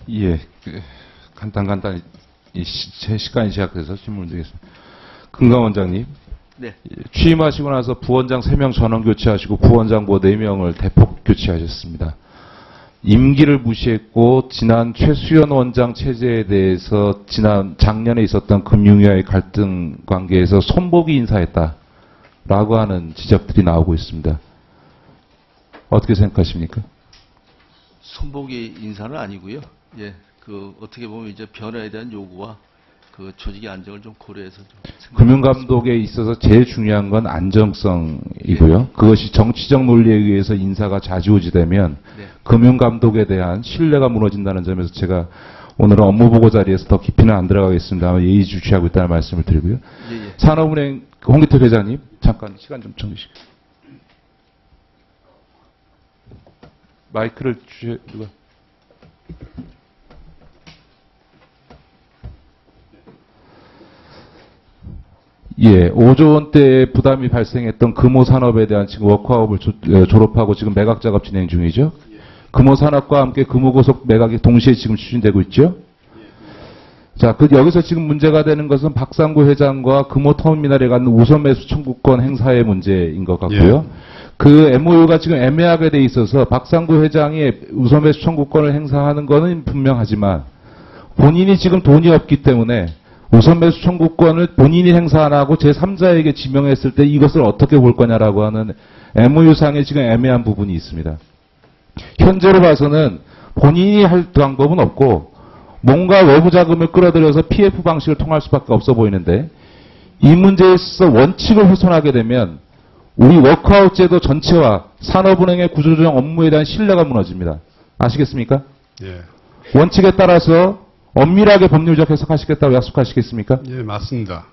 예, 간단히 제 시간이 시작돼서 질문을 드리겠습니다. 금강 원장님, 네. 취임하시고 나서 부원장 3명 전원 교체하시고 부원장부 4명을 대폭 교체하셨습니다. 임기를 무시했고 지난 최수연 원장 체제에 대해서 작년에 있었던 금융위와의 갈등 관계에서 손보기 인사했다라고 하는 지적들이 나오고 있습니다. 어떻게 생각하십니까? 손보기 인사는 아니고요. 예, 어떻게 보면 이제 변화에 대한 요구와 조직의 안정을 좀 고려해서 좀 금융감독에 있어서 제일 중요한 건 안정성이고요. 네. 그것이 정치적 논리에 의해서 인사가 좌지우지되면 네. 금융감독에 대한 신뢰가 무너진다는 점에서 제가 오늘은 업무보고 자리에서 더 깊이는 안 들어가겠습니다만 예의주시하고 있다는 말씀을 드리고요. 예. 산업은행 홍기태 회장님 잠깐 시간 좀 정해주시고 마이크를 주셔 누가 예, 5조 원대의 부담이 발생했던 금호산업에 대한 지금 워크아웃을 졸업하고 지금 매각 작업 진행 중이죠. 금호산업과 함께 금호고속 매각이 동시에 지금 추진되고 있죠. 자, 여기서 지금 문제가 되는 것은 박상구 회장과 금호터미널에 갖는 우선 매수 청구권 행사의 문제인 것 같고요. 그 MOU가 지금 애매하게 돼 있어서 박상구 회장이 우선 매수 청구권을 행사하는 것은 분명하지만 본인이 지금 돈이 없기 때문에 우선 매수 청구권을 본인이 행사 안 하고 제3자에게 지명했을 때 이것을 어떻게 볼 거냐라고 하는 MOU상에 지금 애매한 부분이 있습니다. 현재로 봐서는 본인이 할 방법은 없고 뭔가 외부 자금을 끌어들여서 PF 방식을 통할 수밖에 없어 보이는데 이 문제에 있어서 원칙을 훼손하게 되면 우리 워크아웃 제도 전체와 산업은행의 구조조정 업무에 대한 신뢰가 무너집니다. 아시겠습니까? 예. 원칙에 따라서 엄밀하게 법률적 해석하시겠다고 약속하시겠습니까? 예, 맞습니다.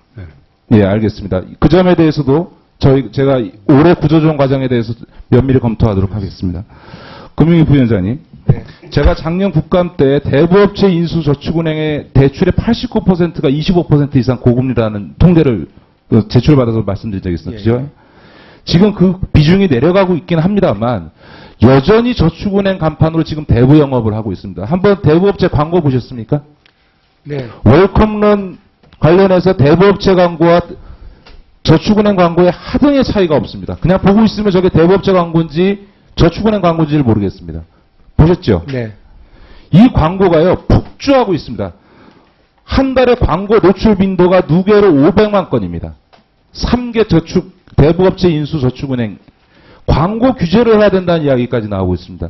예, 알겠습니다. 그 점에 대해서도 제가 올해 구조조정 과정에 대해서 면밀히 검토하도록 하겠습니다. 금융위 부위원장님, 네. 제가 작년 국감 때 대부업체 인수저축은행의 대출의 89%가 25% 이상 고금리라는 통계를 제출받아서 말씀드린 적이 있습니다. 그죠? 예. 지금 그 비중이 내려가고 있긴 합니다만 여전히 저축은행 간판으로 지금 대부 영업을 하고 있습니다. 한번 대부업체 광고 보셨습니까? 네. 웰컴런 관련해서 대부업체 광고와 저축은행 광고에 하등의 차이가 없습니다. 그냥 보고 있으면 저게 대부업체 광고인지 저축은행 광고인지를 모르겠습니다. 보셨죠? 네. 이 광고가요, 폭주하고 있습니다. 한 달에 광고 노출 빈도가 누계로 500만 건입니다. 3개 대부업체 인수저축은행 광고 규제를 해야 된다는 이야기까지 나오고 있습니다.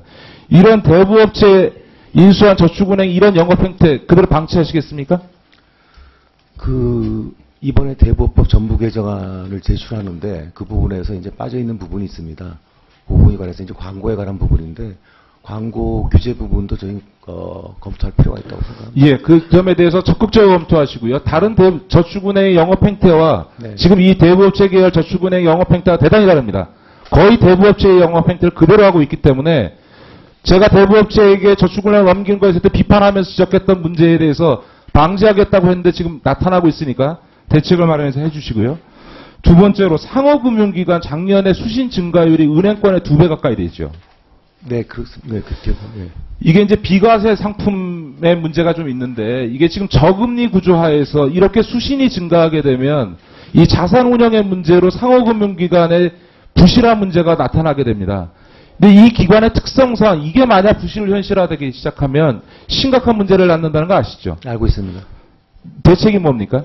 이런 대부업체 인수한 저축은행 이런 영업 행태 그대로 방치하시겠습니까? 이번에 대부업법 전부 개정안을 제출하는데 그 부분에서 이제 빠져 있는 부분이 있습니다. 그 부분에 관해서 이제 광고에 관한 부분인데 광고 규제 부분도 저희 검토할 필요가 있다고 생각합니다. 예, 그 점에 대해서 적극적으로 검토하시고요. 다른 저축은행의 영업 행태와 네. 지금 이 대부업체 계열 저축은행 영업 행태가 대단히 다릅니다. 거의 대부업체의 영업 행태를 그대로 하고 있기 때문에 제가 대부업체에게 저축은행을 넘기는 것에 대해 비판하면서 지적했던 문제에 대해서 방지하겠다고 했는데 지금 나타나고 있으니까 대책을 마련해서 해주시고요. 두 번째로 상호금융기관 작년에 수신 증가율이 은행권의 2배 가까이 되죠. 네, 그렇습니다. 네, 그렇죠. 네. 이게 이제 비과세 상품의 문제가 좀 있는데 이게 지금 저금리 구조하에서 이렇게 수신이 증가하게 되면 이 자산 운영의 문제로 상호금융기관의 부실한 문제가 나타나게 됩니다. 근데 이 기관의 특성상 이게 만약 부실을 현실화되기 시작하면 심각한 문제를 낳는다는 거 아시죠? 알고 있습니다. 대책이 뭡니까?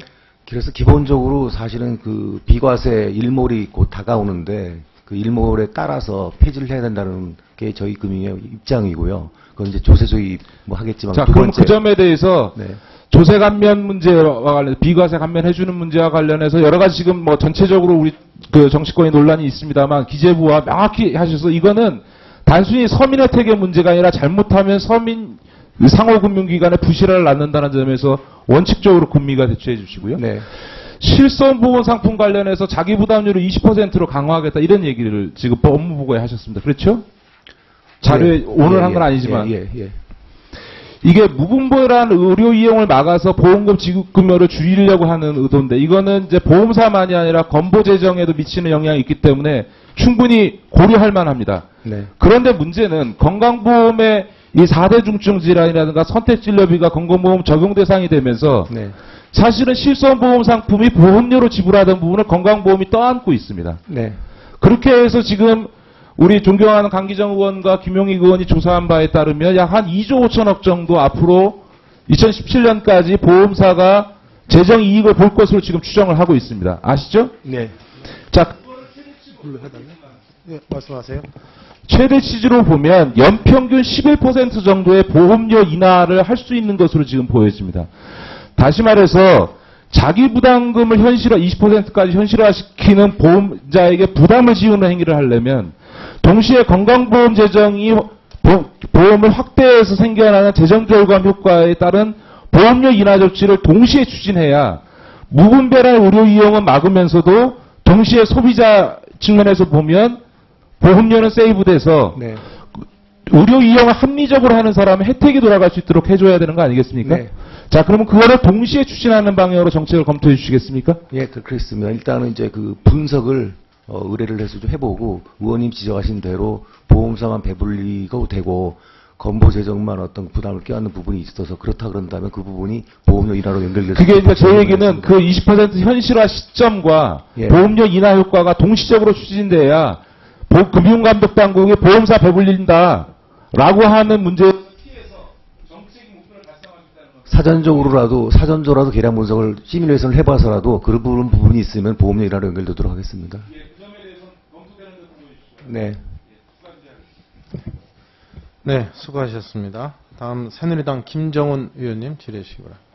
그래서 기본적으로 사실은 비과세 일몰이 곧 다가오는데 그 일몰에 따라서 폐지를 해야 된다는 게 저희 금융의 입장이고요. 그건 이제 조세조입 하겠지만. 자, 두 그럼 번째. 그 점에 대해서 네. 조세 감면 문제와 관련, 비과세 감면해주는 문제와 관련해서 여러 가지 지금 전체적으로 우리 정치권의 논란이 있습니다만 기재부와 명확히 하셔서 이거는 단순히 서민 혜택의 문제가 아니라 잘못하면 서민 상호금융기관의 부실화를 낳는다는 점에서 원칙적으로 금리가 대처해 주시고요. 네. 실손보험 상품 관련해서 자기 부담률을 20%로 강화하겠다 이런 얘기를 지금 업무보고에 하셨습니다. 그렇죠? 자료에 오늘 한 건 아니지만 예. 이게 무분별한 의료 이용을 막아서 보험금 지급 금액을 줄이려고 하는 의도인데 이거는 이제 보험사만이 아니라 건보 재정에도 미치는 영향이 있기 때문에 충분히 고려할 만합니다. 네. 그런데 문제는 건강보험의 이 4대 중증 질환이라든가 선택진료비가 건강보험 적용 대상이 되면서 네. 사실은 실손보험 상품이 보험료로 지불하던 부분을 건강보험이 떠안고 있습니다. 네. 그렇게 해서 지금 우리 존경하는 강기정 의원과 김용익 의원이 조사한 바에 따르면 약 한 2조 5천억 정도 앞으로 2017년까지 보험사가 재정 이익을 볼 것으로 지금 추정을 하고 있습니다. 아시죠? 네. 자, 네, 말씀하세요. 최대치로 보면 연평균 11% 정도의 보험료 인하를 할 수 있는 것으로 지금 보여집니다. 다시 말해서 자기 부담금을 20%까지 현실화시키는 보험자에게 부담을 지우는 행위를 하려면 동시에 건강보험 재정이 보험을 확대해서 생겨나는 재정결감 효과에 따른 보험료 인하 조치를 동시에 추진해야 무분별한 의료 이용은 막으면서도 동시에 소비자 측면에서 보면 보험료는 세이브돼서 네. 의료 이용을 합리적으로 하는 사람은 혜택이 돌아갈 수 있도록 해줘야 되는 거 아니겠습니까? 네. 자, 그러면 그거를 동시에 추진하는 방향으로 정책을 검토해 주시겠습니까? 예, 그렇습니다. 일단은 이제 그 분석을 의뢰를 해서 좀 해보고 의원님 지적하신 대로 보험사만 배불리고 되고 건보 재정만 어떤 부담을 껴안는 부분이 있어서 그렇다 그런다면 그 부분이 보험료 인하로 연결될 수 그게 있는 그러니까 제 부분이 얘기는 있습니다. 그 20% 현실화 시점과 예. 보험료 인하 효과가 동시적으로 추진돼야 금융감독당국이 보험사 배불린다라고 하는 문제 사전적으로라도 계량 분석을 시뮬레이션을 해봐서라도 그 부분이 있으면 보험료 인하로 연결되도록 하겠습니다. 네. 네, 수고하셨습니다. 다음 새누리당 김정은 의원님 질의해 주시기 바랍니다.